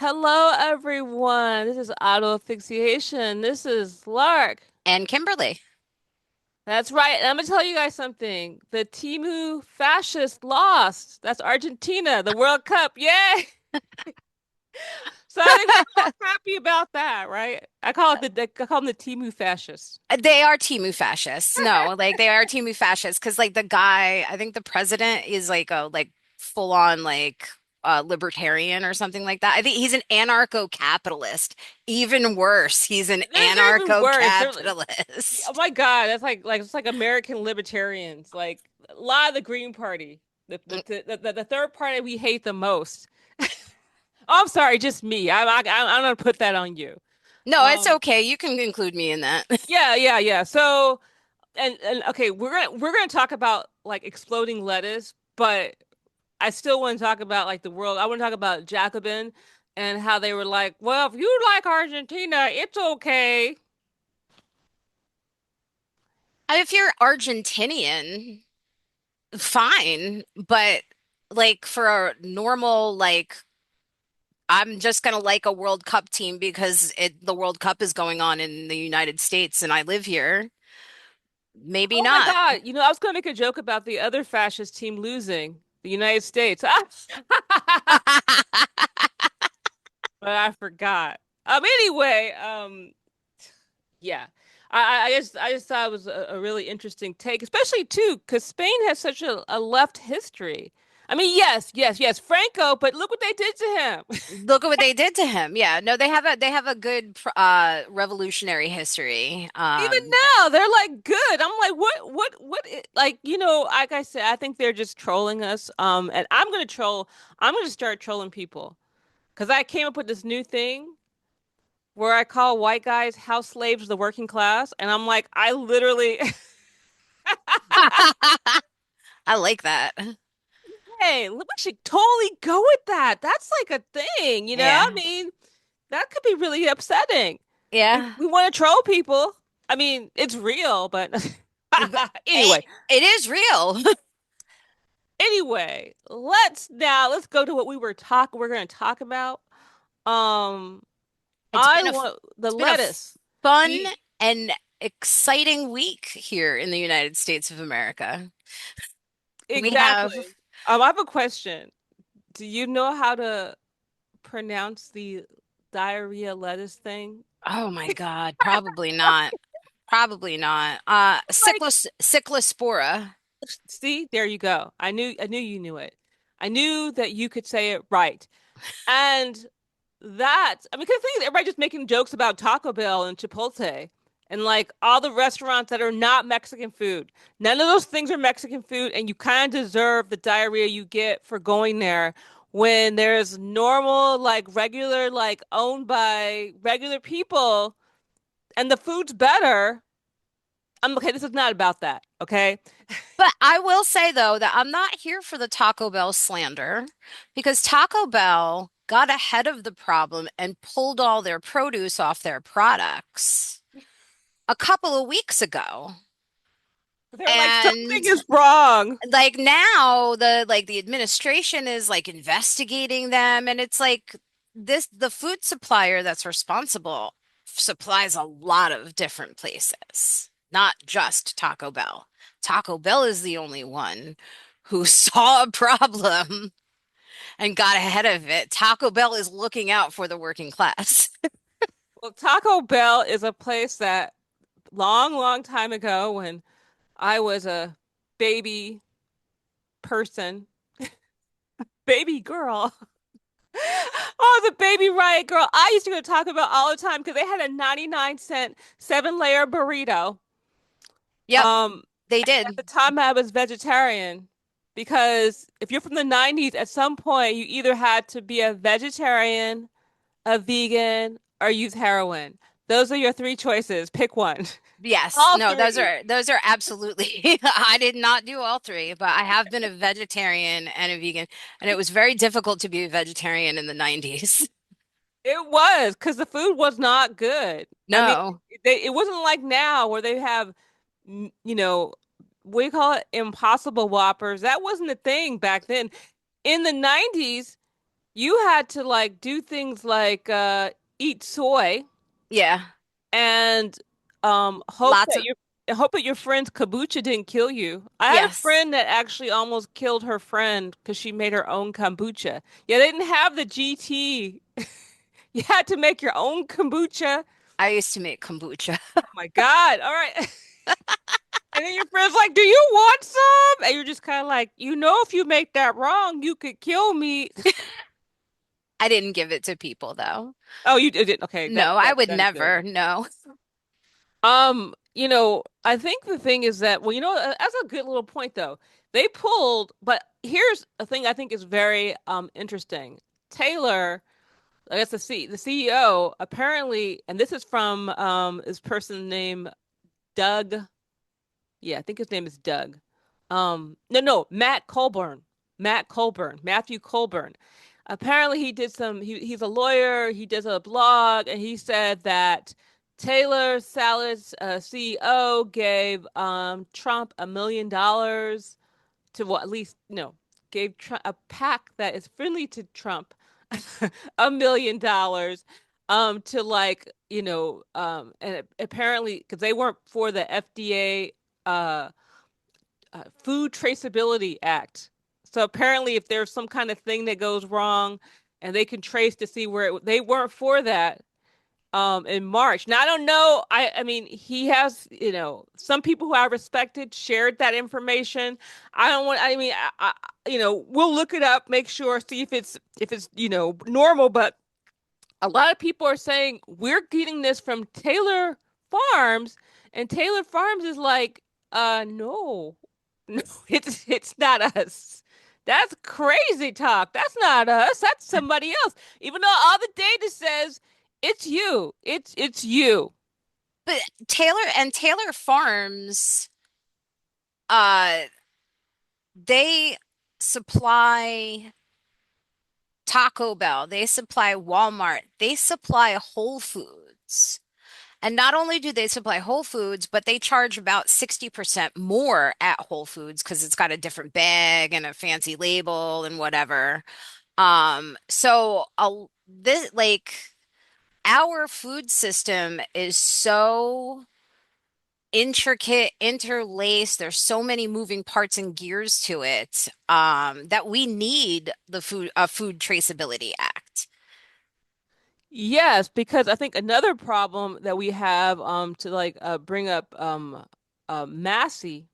Hello, everyone. This is auto asphyxiation. This is Lark. And Kimberly. That's right. And I'm gonna tell you guys something. The Temu fascists lost. That's Argentina, the World Cup. Yay! So I think we're all happy about that, right? I call them the Temu fascists. They are Temu fascists. No, like they are Temu fascists because like the guy, I think the president is like a full on libertarian or something like that. I think he's an anarcho-capitalist. Even worse, he's an They're even worse. Oh anarcho-capitalist. my God, that's like it's like American libertarians, like a lot of the Green Party, the third party we hate the most. Oh, I'm sorry, just me. I'm gonna put that on you. No, it's Um, okay. You can include me in that. yeah. So, and okay, we're gonna talk about like exploding lettuce, but I still want to talk about like the world. I want to talk about Jacobin and how they were like, well, if you like Argentina, it's okay. If you're Argentinian, fine, but like for a normal I'm just gonna like a World Cup team because the World Cup is going on in the United States and I live here. Maybe Oh my not. God, I was gonna make a joke about the other fascist team losing, the United States, but I forgot. Anyway, yeah. I just thought it was a really interesting take, especially too, because Spain has such a left history. I mean, yes, Franco, but look what they did to him. Look at what they did to him. Yeah, no, they have a good revolutionary history. Even now, they're like good. I'm like, like, like I said, I think they're just trolling us. And I'm gonna start trolling people because I came up with this new thing where I call white guys house slaves of the working class, and I'm like, I literally. I like that. Hey, we should totally go with that. That's like a thing, you know? I Yeah. mean, that could be really upsetting. We Yeah. we want to troll people. I mean, it's real, but But anyway, it is real. let's go to what we're going to talk about. Um, It's I been a want the it's been a lettuce. fun The and exciting week here in the United States of America. We have Exactly. I have a question. Do you know how to pronounce the diarrhea lettuce thing? Oh my God, probably not. Probably not. Like, Cyclospora. see, there you go. I knew you knew it. I knew that you could say it right. And I mean, because I think everybody just making jokes about Taco Bell and Chipotle and like all the restaurants that are not Mexican food. None of those things are Mexican food, and you kind of deserve the diarrhea you get for going there when there's normal, like regular, like owned by regular people, and the food's better. I'm okay. This is not about that. Okay. But I will say though that I'm not here for the Taco Bell slander because Taco Bell got ahead of the problem and pulled all their produce off their products a couple of weeks ago. They're like, And something is wrong. like now the administration is like investigating them and it's like the food supplier that's responsible supplies a lot of different places, not just Taco Bell. Taco Bell is the only one who saw a problem and got ahead of it. Taco Bell is looking out for the working class. Well, Taco Bell is a place that long time ago when I was a baby person, baby girl. Oh, the baby riot girl. I used to go to Taco Bell all the time because they had a 99-cent seven-layer burrito. Yep, Um, they at did. the time I was vegetarian because if you're from the 90s, at some point you either had to be a vegetarian, a vegan, or use heroin. Those are your three choices. Pick one. Yes, All no, three. those are absolutely. I did not do all three, but I have been a vegetarian and a vegan, and it was very difficult to be a vegetarian in the 90s. It was because the food was not good. I mean, No. it wasn't like now where they have, you know, what do you call it? Impossible Whoppers. That wasn't a thing back then. In the 90s, you had to like do things like eat soy Yeah. and hope Lots that of, your friend's kombucha didn't kill you. I had a yes. friend that actually almost killed her friend because she made her own kombucha. Yeah, they didn't have the GT. You had to make your own kombucha. I used to make kombucha. Oh my God. All right. And then your friend's like, "Do you want some?" And you're just kind of like, if you make that wrong, you could kill me. I didn't give it to people though. Oh, you did. Okay, No, I would that's good. never. No. I think the thing is that, well, that's a good little point though. They pulled, but here's a thing I think is very interesting. Taylor, I guess the CEO apparently, and this is from this person named Doug. Yeah, I think his name is Doug. No, Matt Colburn. Matthew Colburn. Apparently he did he's a lawyer, he does a blog, and he said that Taylor Salad's CEO gave Trump $1 million to, well, at least, gave Trump a pack that is friendly to Trump $1 million to, like, and apparently because they weren't for the FDA uh Food Traceability Act. So apparently, if there's some kind of thing that goes wrong, and they can trace to see where they weren't for that in March. Now I don't know. I mean, he has, some people who I respected shared that information. I don't want. I mean, we'll look it up, make sure, see if it's normal. But a lot of people are saying we're getting this from Taylor Farms, and Taylor Farms is like, no, no, it's not us. That's crazy talk. That's not us. That's somebody else. Even though all the data says it's you. It's you. But Taylor Farms, uh, they supply Taco Bell, they supply Walmart, they supply Whole Foods. And not only do they supply Whole Foods, but they charge about 60% more at Whole Foods because it's got a different bag and a fancy label and whatever. So this like our food system is so intricate, interlaced. There's so many moving parts and gears to it, that we need a food traceability act. Yes, because I think another problem that we have to like bring up Massey,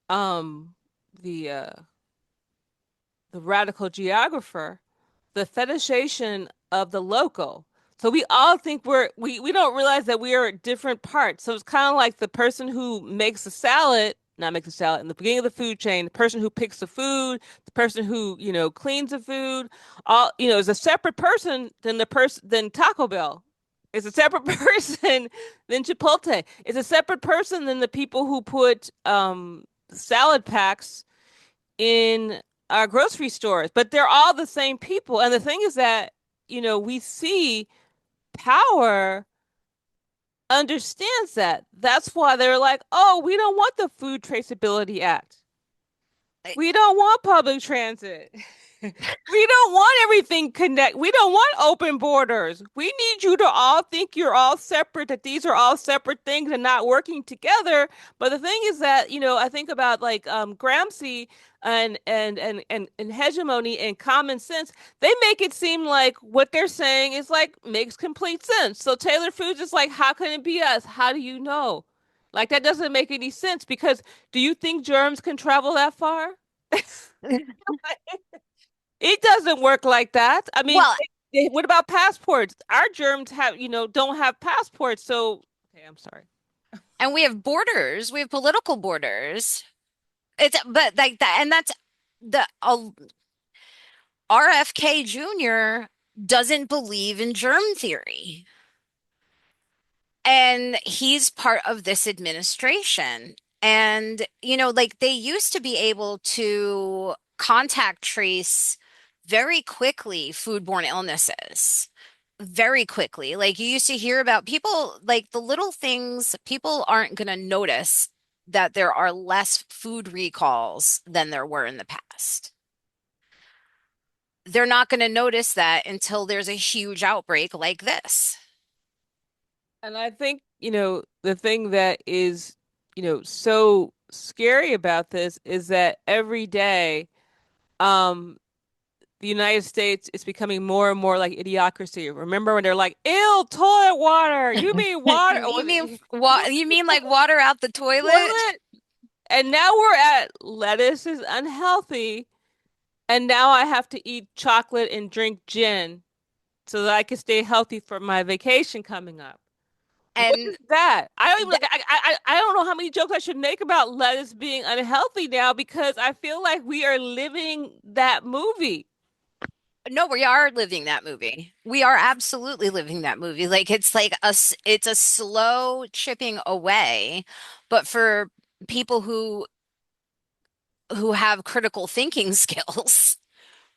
um the radical geographer, the fetishization of the local. So we all think we don't realize that we are different parts. So it's kind of like the person who makes the salad, not makes the salad in the beginning of the food chain, the person who picks the food, the person who, cleans the food, all, is a separate person than than Taco Bell. It's a separate person than Chipotle. It's a separate person than the people who put salad packs in our grocery stores, but they're all the same people. And the thing is that, we see power understands that. That's why they're like, oh, we don't want the Food Traceability Act. I- We don't want public transit. We don't want everything connect. We don't want open borders. We need you to all think you're all separate, that these are all separate things and not working together. But the thing is that, I think about like Gramsci and hegemony and common sense. They make it seem like what they're saying is like makes complete sense. So Taylor Foods is like, how can it be us? How do you know? Like that doesn't make any sense because do you think germs can travel that far? It doesn't work like that. I mean, Well, what about passports? Our germs don't have passports. So, okay, I'm sorry. and we have borders, we have political borders. It's but like that, and that's the RFK Jr. doesn't believe in germ theory. And he's part of this administration. And, like they used to be able to contact trace very quickly foodborne illnesses. Very quickly. Like you used to hear about people, like the little things, people aren't going to notice that there are less food recalls than there were in the past. they're not going to notice that until there's a huge outbreak like this. And I think, the thing that is, so scary about this is that every day, um, the United States is becoming more and more like idiocracy. Remember when they're like, "Ill toilet water. You mean water? Oh, You mean you mean like water out the toilet? toilet?" And now we're at lettuce is unhealthy, and now I have to eat chocolate and drink gin so that I can stay healthy for my vacation coming up. What is And that? I don't even th like. I don't know how many jokes I should make about lettuce being unhealthy now because I feel like we are living that movie. no, we are living that movie. We are absolutely living that movie. Like it's a slow chipping away, but for people who have critical thinking skills,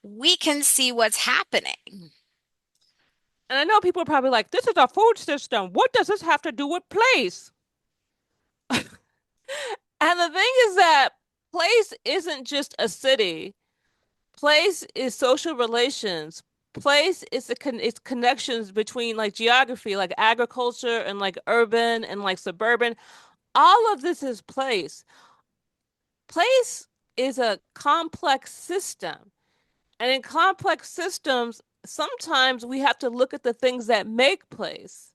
we can see what's happening. And I know people are probably like, "This is a food system. What does this have to do with place?" And the thing is that place isn't just a city. Place is social relations. Place is it's connections between like geography, like agriculture and like urban and like suburban. All of this is place. Place is a complex system. And in complex systems, sometimes we have to look at the things that make place.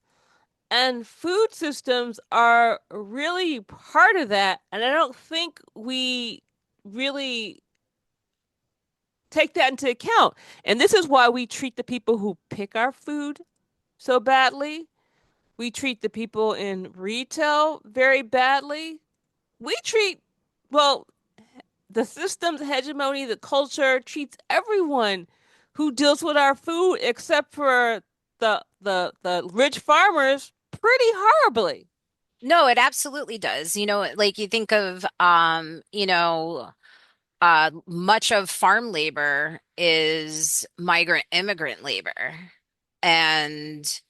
And food systems are really part of that. And I don't think we really take that into account. And this is why we treat the people who pick our food so badly. We treat the people in retail very badly. We treat, well, the system's hegemony, the culture treats everyone who deals with our food except for the rich farmers pretty horribly. No, it absolutely does. You know, like you think of much of farm labor is migrant immigrant labor. And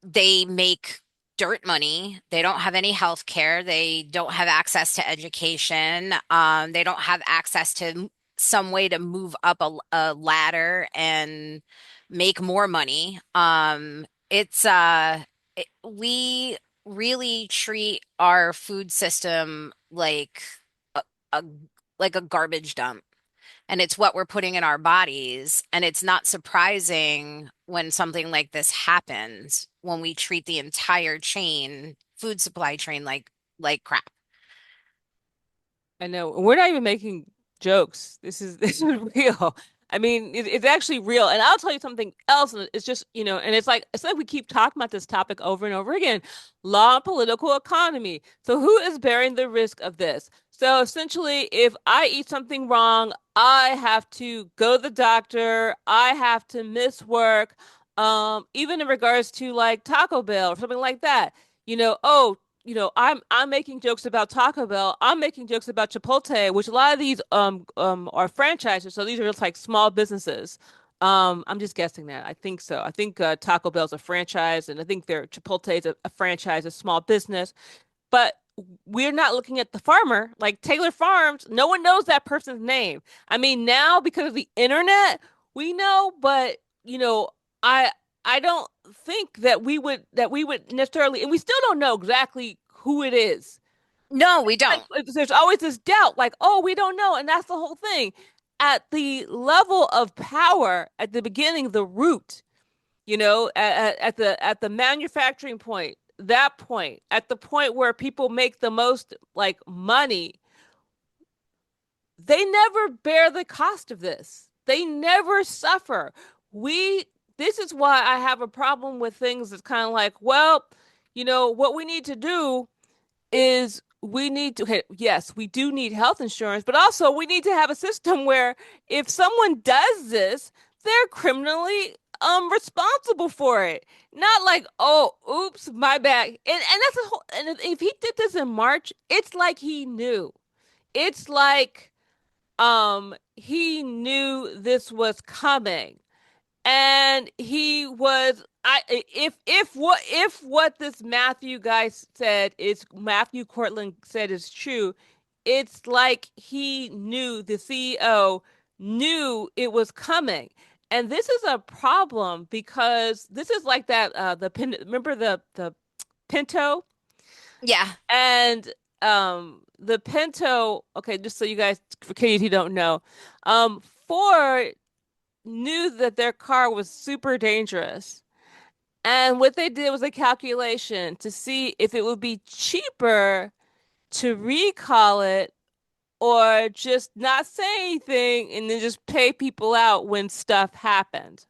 they make dirt money. They don't have any health care. They don't have access to education. They don't have access to some way to move up a ladder and make more money. We really treat our food system a, a like a garbage dump, and it's what we're putting in our bodies. And it's not surprising when something like this happens, when we treat the entire chain, food supply chain, like crap. I know. We're not even making jokes. This is real. I mean, it's actually real. And I'll tell you something else. And it's just, and it's like we keep talking about this topic over and over again. Law and political economy. So who is bearing the risk of this? So essentially, if I eat something wrong, I have to go to the doctor. I have to miss work. Even in regards to like Taco Bell or something like that. Oh, I'm making jokes about Taco Bell. I'm making jokes about Chipotle, which a lot of these are franchises. So these are just like small businesses. I'm just guessing that. I think so. I think Taco Bell's a franchise, and I think their Chipotle is a franchise, a small business. But we're not looking at the farmer, like Taylor Farms. No one knows that person's name. I mean, now because of the internet, we know, but I I don't think that we would necessarily, and we still don't know exactly who it is. No, we Like, don't. there's always this doubt, like, oh, we don't know, and that's the whole thing. At the level of power, at the beginning, the root, at the manufacturing point, that point, at the point where people make the most like money, they never bear the cost of this. They never suffer. We This is why I have a problem with things that's kind of like, well, what we need to do is we need to, okay, yes, we do need health insurance, but also we need to have a system where if someone does this, they're criminally responsible for it. Not like, oh, oops, my bad. And that's a whole, and if he did this in March, it's like he knew. It's like he knew this was coming. And he was I if what this Matthew guy said is Matthew Cortland said is true, it's like he knew the CEO knew it was coming. And this is a problem because this is like that remember the Pinto Yeah. and the Pinto, okay, just so you guys, for case you don't know, Ford knew that their car was super dangerous. And what they did was a calculation to see if it would be cheaper to recall it or just not say anything and then just pay people out when stuff happened.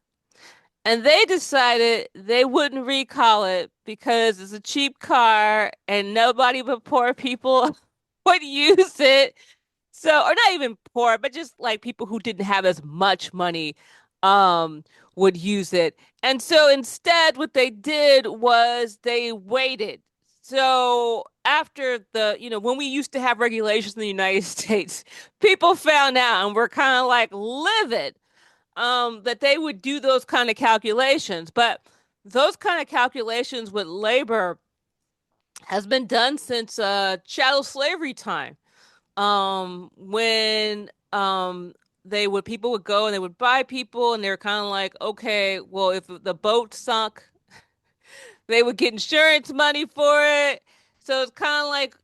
And they decided they wouldn't recall it because it's a cheap car and nobody but poor people would use it. So, or not even poor, but just like people who didn't have as much money, um, would use it. And so instead, what they did was they waited. So after when we used to have regulations in the United States, people found out and were kind of like livid, that they would do those kind of calculations. But those kind of calculations with labor has been done since chattel slavery time, when they would people would go and they would buy people and they were kind of like, okay, well, if the boat sunk, they would get insurance money for it. So it's kind of like,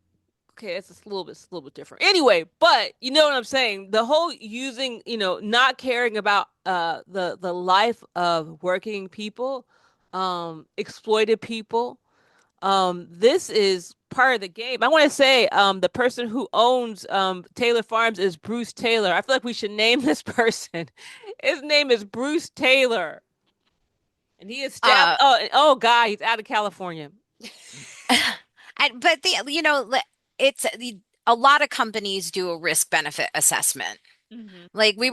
okay, it's a little bit different. Anyway, but you know what I'm saying? The whole using, not caring about the life of working people, exploited people, this is part of the game. I want to say, the person who owns Taylor Farms is Bruce Taylor. I feel like we should name this person. His name is Bruce Taylor, and he established. Uh, Oh God, he's out of California. but it's a lot of companies do a risk benefit assessment. Hmm. Like we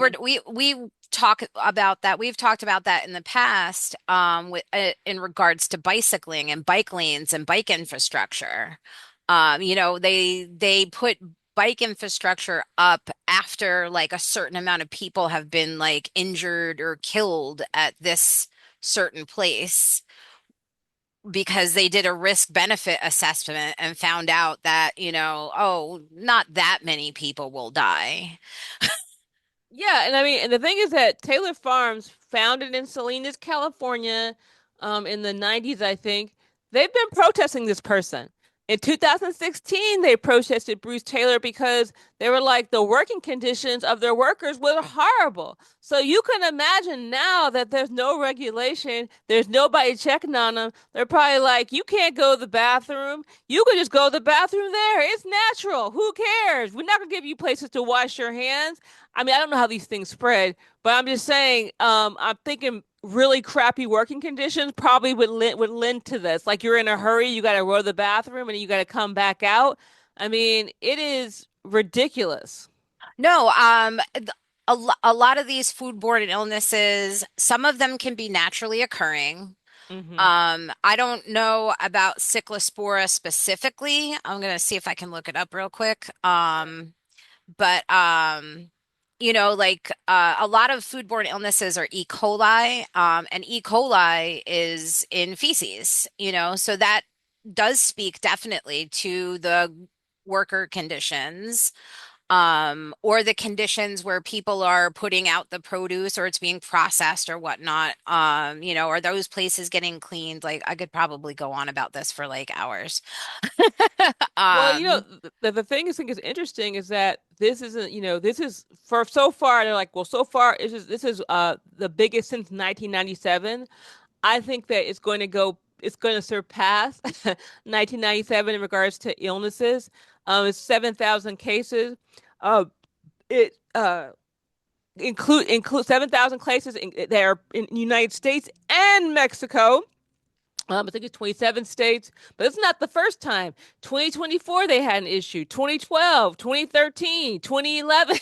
talk about that. We've talked about that in the past, in regards to bicycling and bike lanes and bike infrastructure. They put bike infrastructure up after like a certain amount of people have been like injured or killed at this certain place because they did a risk benefit assessment and found out that, oh, not that many people will die. Yeah, and I mean, and the thing is that Taylor Farms, founded in Salinas, California, in the 90s, I think, they've been protesting this person. In 2016, they protested Bruce Taylor because they were like the working conditions of their workers were horrible. So you can imagine now that there's no regulation, there's nobody checking on them. They're probably like, you can't go to the bathroom. You could just go to the bathroom there. It's natural. Who cares? We're not gonna give you places to wash your hands. I mean, I don't know how these things spread, but I'm just saying, I'm thinking really crappy working conditions probably would lend to this. Like you're in a hurry, you got to go to the bathroom and you got to come back out. I mean, it is ridiculous. No, a lot of these foodborne illnesses, some of them can be naturally occurring. Hmm. I don't know about Cyclospora specifically. I'm gonna see if I can look it up real quick. But like a lot of foodborne illnesses are E. coli, and E. coli is in feces, so that does speak definitely to the worker conditions, or the conditions where people are putting out the produce or it's being processed or whatnot. Are those places getting cleaned? Like I could probably go on about this for like hours. Well, Um, the thing is interesting is that this isn't, this is for so far. They're like, well, so far this is the biggest since 1997. I think that it's going to surpass 1997 in regards to illnesses. It's 7,000 cases. Uh, it include 7,000 cases that are in the United States and Mexico. I think it's 27 states, but it's not the first time. 2024, they had an issue. 2012, 2013, 2011.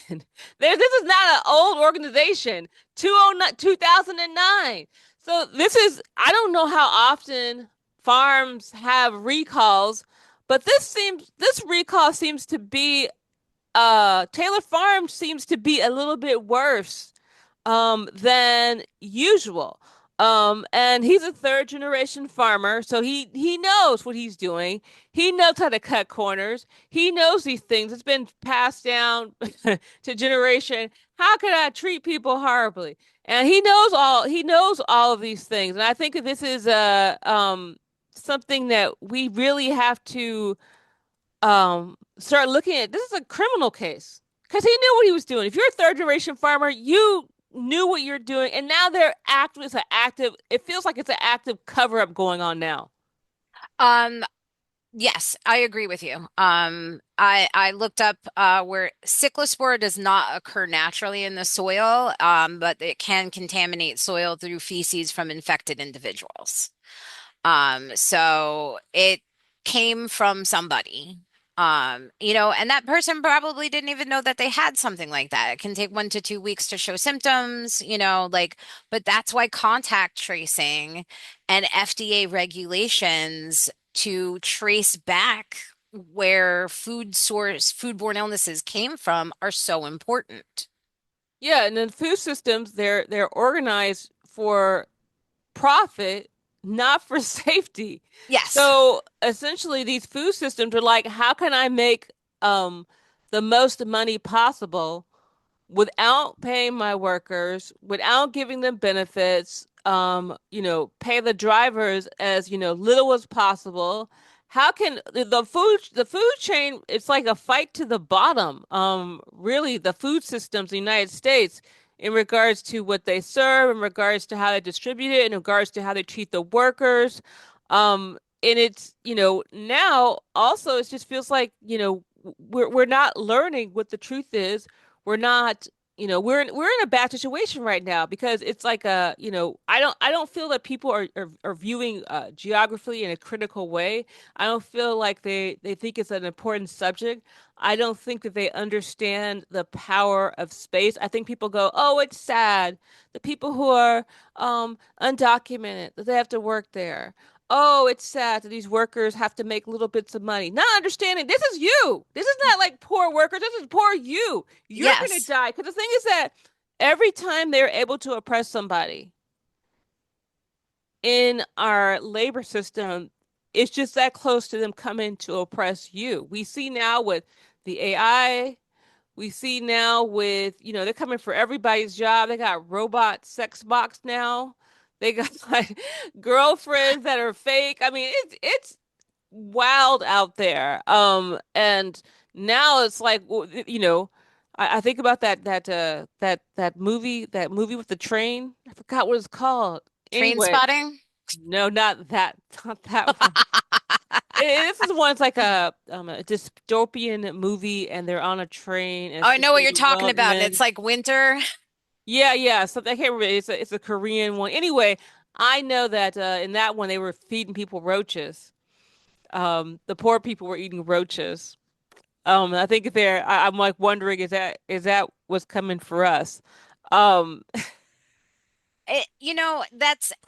This is not an old organization. 2009, 2009. So I don't know how often farms have recalls, but this recall seems to be, Taylor Farm seems to be a little bit worse than usual. And he's a third generation farmer, so he knows what he's doing. He knows how to cut corners. He knows these things. It's been passed down to generation. How could I treat people horribly? And he knows all of these things. And I think that this is something that we really have to start looking at. This is a criminal case because he knew what he was doing. If you're a third generation farmer, you knew what you're doing, and now they're active. It's an active. It feels like it's an active cover up going on now. Um, yes, I agree with you. I looked up where Cyclospora does not occur naturally in the soil, but it can contaminate soil through feces from infected individuals. So it came from somebody. And that person probably didn't even know that they had something like that. It can take 1 to 2 weeks to show symptoms, but that's why contact tracing and FDA regulations to trace back where foodborne illnesses came from are so important. Yeah, and then food systems, they're organized for profit, not for safety. Yes. So essentially, these food systems are like, how can I make um the most money possible without paying my workers, without giving them benefits, pay the drivers as, little as possible. How can the food chain, it's like a fight to the bottom. Really the food systems in the United States in regards to what they serve, in regards to how they distribute it, in regards to how they treat the workers. And it's, now also it just feels like, we're not learning what the truth is. We're not, we're in a bad situation right now because it's like I don't feel that people are viewing geography in a critical way. I don't feel like they think it's an important subject. I don't think that they understand the power of space. I think people go, "Oh, it's sad. The people who are undocumented, that they have to work there. Oh, it's sad that these workers have to make little bits of money." Not understanding this is you. This is not like poor workers. This is poor you. You're going to Yes. die. Because the thing is that every time they're able to oppress somebody in our labor system, it's just that close to them coming to oppress you. We see now with the AI, we see now with, they're coming for everybody's job. They got robot sex box now. They got like girlfriends that are fake. I mean, it's wild out there. And now it's like, I think about that movie with the train. I forgot what it's called. Train Anyway, spotting? no, not that, not that one. This is one. It's like a dystopian movie, and they're on a train, and Oh, it's I just know what the you're talking about. It's development. like winter. Yeah, yeah. So I can't remember. It's a Korean one. Anyway, I know that in that one they were feeding people roaches. The poor people were eating roaches. I think I'm like wondering, is that what's coming for us? Um,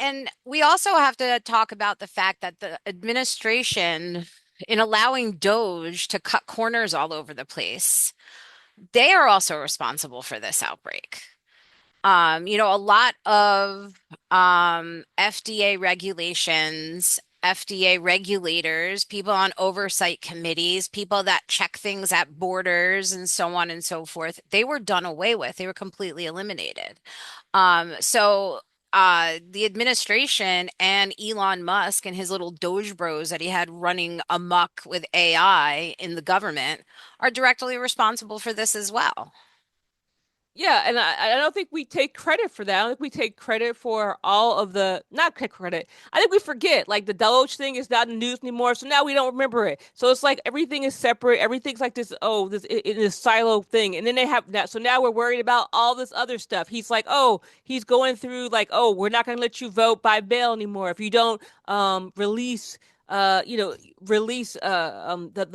And we also have to talk about the fact that the administration, in allowing Doge to cut corners all over the place, they are also responsible for this outbreak. A lot of FDA regulations, FDA regulators, people on oversight committees, people that check things at borders and so on and so forth, they were done away with. They were completely eliminated. So the administration and Elon Musk and his little Doge bros that he had running amok with AI in the government are directly responsible for this as well. Yeah, and I don't think we take credit for that. I don't think we take credit for all of the, not take credit. I think we forget. Like the Deloach thing is not in the news anymore, so now we don't remember it. So it's like everything is separate. Everything's like this. Oh, this in this silo thing, and then they have that. So now we're worried about all this other stuff. He's like, oh, he's going through like, oh, we're not going to let you vote by mail anymore if you don't release uh, you know, release the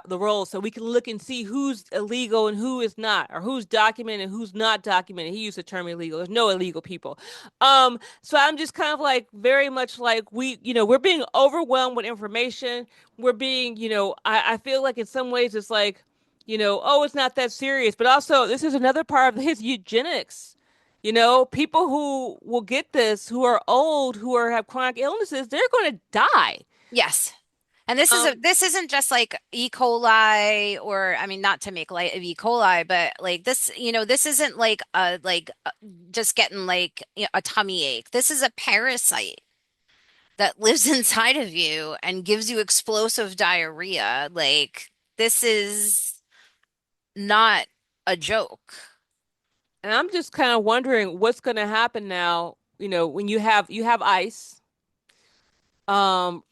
the rolls so we can look and see who's illegal and who is not, or who's documented and who's not documented. He used the term illegal. There's no illegal people. So I'm just kind of like very much like we're being overwhelmed with information. We're being, I feel like in some ways it's like, oh, it's not that serious. But also this is another part of his eugenics. People who will get this, who are old, have chronic illnesses, they're going to die. Yes. And this isn't just like E. coli, or I mean, not to make light of E. coli, but like this, this isn't like just getting like a tummy ache. This is a parasite that lives inside of you and gives you explosive diarrhea. Like this is not a joke. And I'm just kind of wondering what's going to happen now, when you have ICE um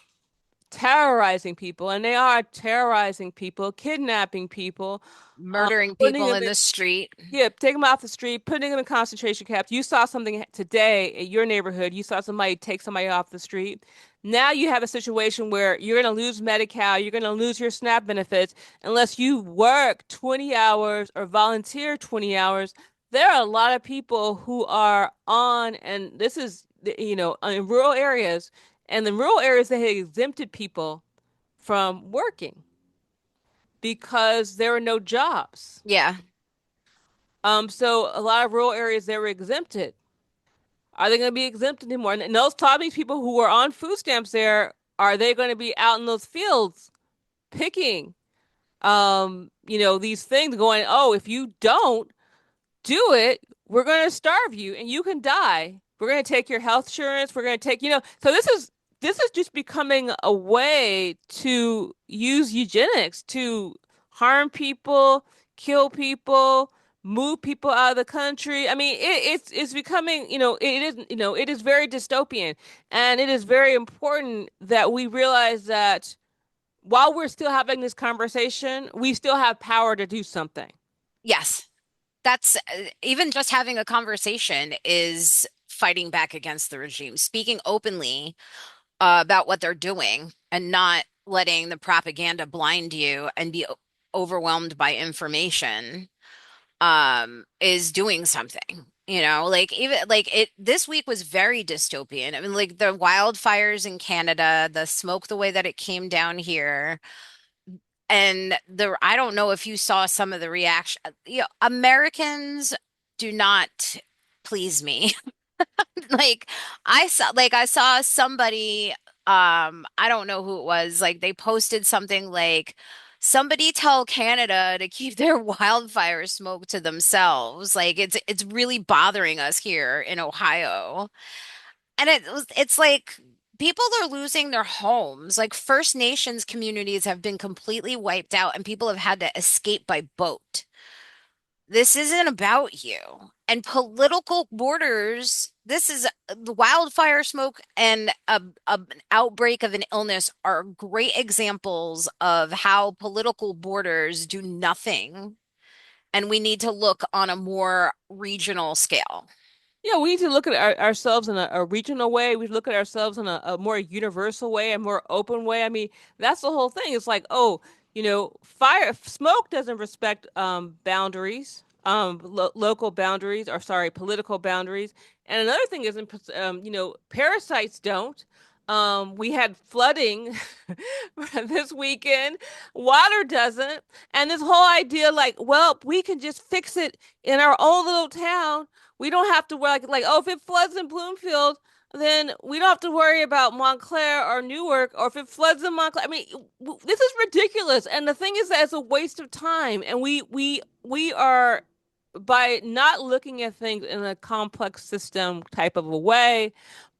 terrorizing people, and they are terrorizing people, kidnapping people, Murdering putting people them in in. the street. Yeah, take them off the street, putting them in concentration camps. You saw something today in your neighborhood. You saw somebody take somebody off the street. Now you have a situation where you're going to lose Medi-Cal, you're going to lose your SNAP benefits unless you work 20 hours or volunteer 20 hours. There are a lot of people who are on, and this is, in rural areas, and the rural areas they had exempted people from working because there were no jobs. Yeah. So a lot of rural areas they were exempted. Are they going to be exempted anymore? And those probably people who were on food stamps there, are they going to be out in those fields picking, these things going, oh, if you don't do it, we're going to starve you and you can die. We're going to take your health insurance. We're going to take, so this is just becoming a way to use eugenics to harm people, kill people, move people out of the country. I mean, it's becoming, it is very dystopian, and it is very important that we realize that while we're still having this conversation, we still have power to do something. Yes. That's even just having a conversation is fighting back against the regime, speaking openly about what they're doing and not letting the propaganda blind you and be overwhelmed by information, is doing something. Like even like it this week was very dystopian. I mean, like the wildfires in Canada, the smoke, the way that it came down here. And I don't know if you saw some of the reaction. Americans do not please me. Like I saw somebody, I don't know who it was, like they posted something like somebody tell Canada to keep their wildfire smoke to themselves. Like it's really bothering us here in Ohio. And it's like people are losing their homes. Like First Nations communities have been completely wiped out and people have had to escape by boat. This isn't about you. And political borders, this is the wildfire smoke and an outbreak of an illness are great examples of how political borders do nothing. And we need to look on a more regional scale. Yeah, we need to look at ourselves in a regional way. We look at ourselves in a more universal way, a more open way. I mean, that's the whole thing. It's like, oh, smoke doesn't respect boundaries, local boundaries, or sorry, political boundaries. And another thing is, parasites don't. We had flooding this weekend. Water doesn't. And this whole idea, like, well, we can just fix it in our own little town. We don't have to worry like, oh, if it floods in Bloomfield, then we don't have to worry about Montclair or Newark, or if it floods in Montclair. I mean, this is ridiculous. And the thing is that it's a waste of time. And we are, by not looking at things in a complex system type of a way,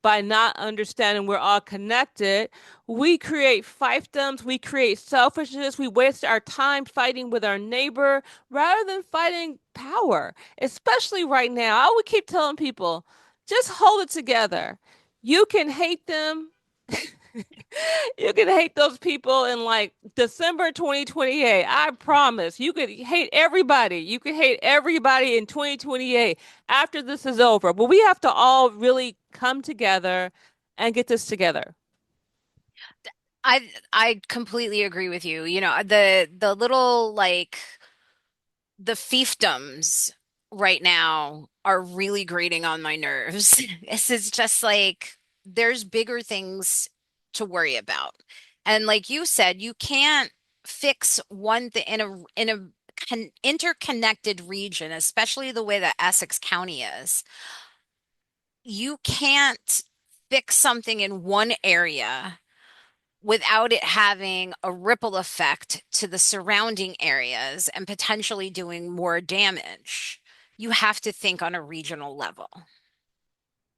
by not understanding we're all connected, we create fiefdoms, we create selfishness, we waste our time fighting with our neighbor rather than fighting power, especially right now. I would keep telling people, just hold it together. You can hate them. You can hate those people in like December 2028. I promise. You could hate everybody. You could hate everybody in 2028 after this is over. But we have to all really come together and get this together. I completely agree with you. The little like the fiefdoms right now are really grating on my nerves. This is just like there's bigger things to worry about. And like you said, you can't fix one thing in a interconnected region, especially the way that Essex County is. You can't fix something in one area without it having a ripple effect to the surrounding areas and potentially doing more damage. You have to think on a regional level.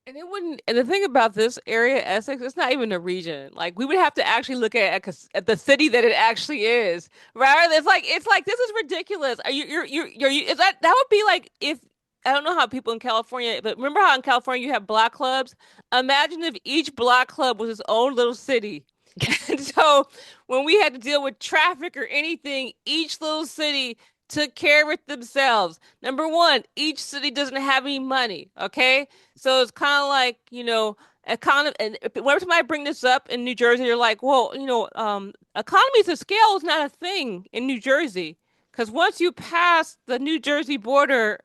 And it wouldn't, and the thing about this area, Essex, it's not even a region. Like we would have to actually look at the city that it actually is. Rather, it's like this is ridiculous. Are is that would be like if I don't know how people in California, but remember how in California you have block clubs? Imagine if each block club was its own little city. And so when we had to deal with traffic or anything, each little city took care of it themselves. Number one, each city doesn't have any money, okay? So it's kind of like, economy. And every time I bring this up in New Jersey, you're like, well, economies of scale is not a thing in New Jersey. Because once you pass the New Jersey border,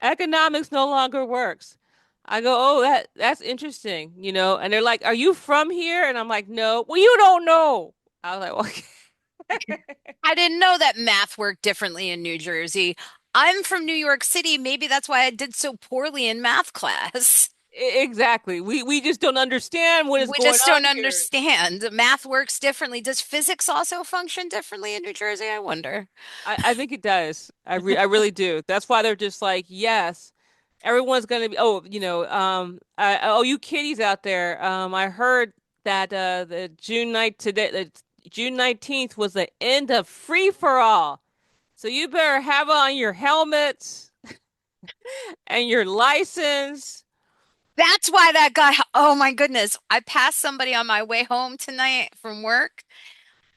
economics no longer works. I go, oh, that's interesting, and they're like, are you from here? And I'm like, no. Well, you don't know. I was like, well, I didn't know that math worked differently in New Jersey. I'm from New York City. Maybe that's why I did so poorly in math class. exactly. We just don't understand what is We going just on don't here. understand. Math works differently. Does physics also function differently in New Jersey? I wonder. I think it does. I really do. That's why they're just like, yes, everyone's gonna be. Oh, oh, you kiddies out there. I heard that the June 19th was the end of free for all. So you better have on your helmets and your license. That's why that guy, oh my goodness. I passed somebody on my way home tonight from work,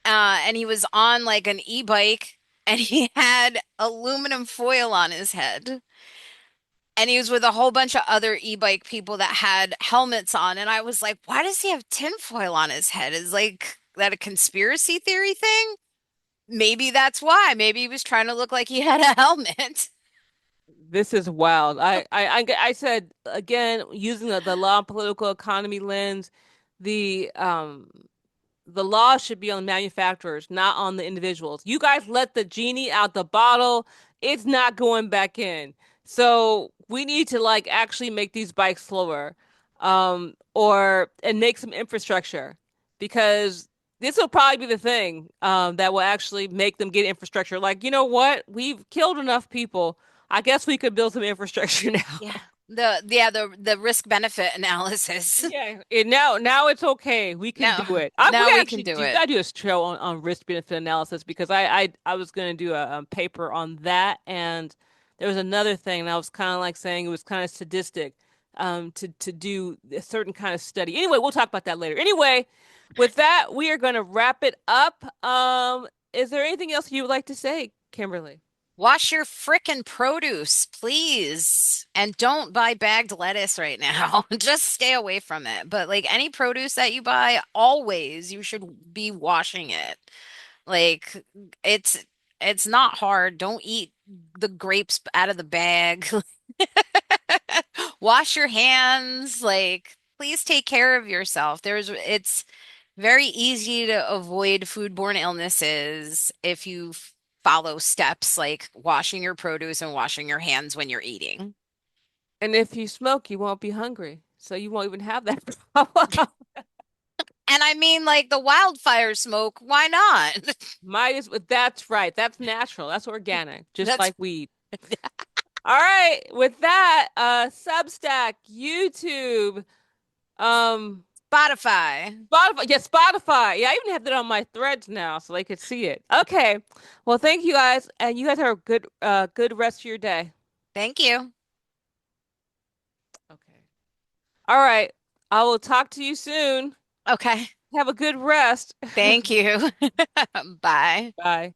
and he was on like an e-bike and he had aluminum foil on his head. And he was with a whole bunch of other e-bike people that had helmets on. And I was like, why does he have tinfoil on his head? Is like that a conspiracy theory thing? Maybe that's why. Maybe he was trying to look like he had a helmet. This is wild. I said again, using the law and political economy lens, the um the law should be on manufacturers, not on the individuals. You guys let the genie out the bottle. It's not going back in. So we need to like actually make these bikes slower, or and make some infrastructure because this will probably be the thing that will actually make them get infrastructure. Like, you know what? We've killed enough people. I guess we could build some infrastructure Yeah. now. The risk benefit analysis. Yeah, now it's okay. We can Now do it. We now gotta we can actually do do. We it. gotta do a show on risk benefit analysis because I was gonna do a paper on that, and there was another thing, and I was kind of like saying it was kind of sadistic, to do a certain kind of study. Anyway, we'll talk about that later. Anyway, with that, we are gonna wrap it up. Is there anything else you would like to say, Kimberly? Wash your frickin' produce, please. And don't buy bagged lettuce right now. Just stay away from it. But like any produce that you buy, always you should be washing it. Like it's it's not hard. Don't eat the grapes out of the bag. Wash your hands. Like please take care of yourself. It's very easy to avoid foodborne illnesses if you follow steps like washing your produce and washing your hands when you're eating. And if you smoke, you won't be hungry, so you won't even have that problem. And I mean, like the wildfire smoke, why not? Might as well. That's right. That's natural. That's organic, just That's like weed. All right. With that, Substack, YouTube, um, Spotify. Spotify. Yeah, Spotify. Yeah, I even have that on my threads now, so they could see it. Okay. Well, thank you guys, and you guys have a good rest of your day. Thank you. Okay. All right. I will talk to you soon. Okay. Have a good rest. Thank you. Bye. Bye.